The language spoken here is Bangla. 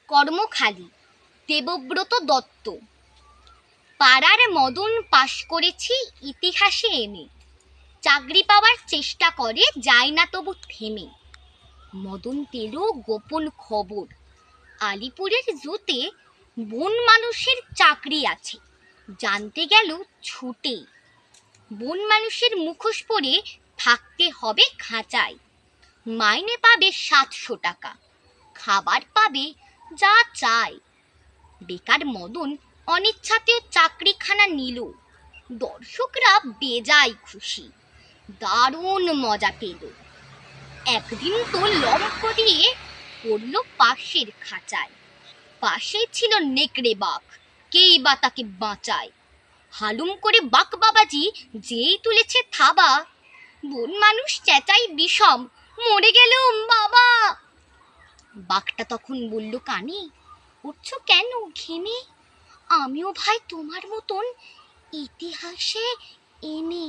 কর্মখালি, দেবব্রত দত্ত। পাড়ার মদন পাশ করেছি ইতিহাসে এমএ, চাকরি পাওয়ার চেষ্টা করে, যায় না তবু থেমে। মদন পেল গোপন খবর, আলিপুরের জুতে বন মানুষের চাকরি আছে। জানতে গেল ছুটে, বন মানুষের মুখোশ পরে থাকতে হবে খাঁচায়। মাইনে পাবে 700 টাকা, খাবার পাবে যা চায়। বেকার মদন অনিচ্ছাতেও চাকরিখানা নিল, দর্শকরা বেজায় খুশি, দারুণ মজা পেল। একদিন তো লম্ফ দিয়ে পড়ল পাশের খাঁচায়, পাশে ছিল নেকড়ে বাঘ, কেই বা তাকে বাঁচায়। হালুম করে বাঘ বাবাজি যেই তুলেছে থাবা, বন মানুষ চেঁচাই বিষম, মরে গেলুম বাবা। বাঘটা তখন বলল কানে, উঠছো কেন ঘেমে? আমিও ভাই তোমার মতন ইতিহাসে এমএ।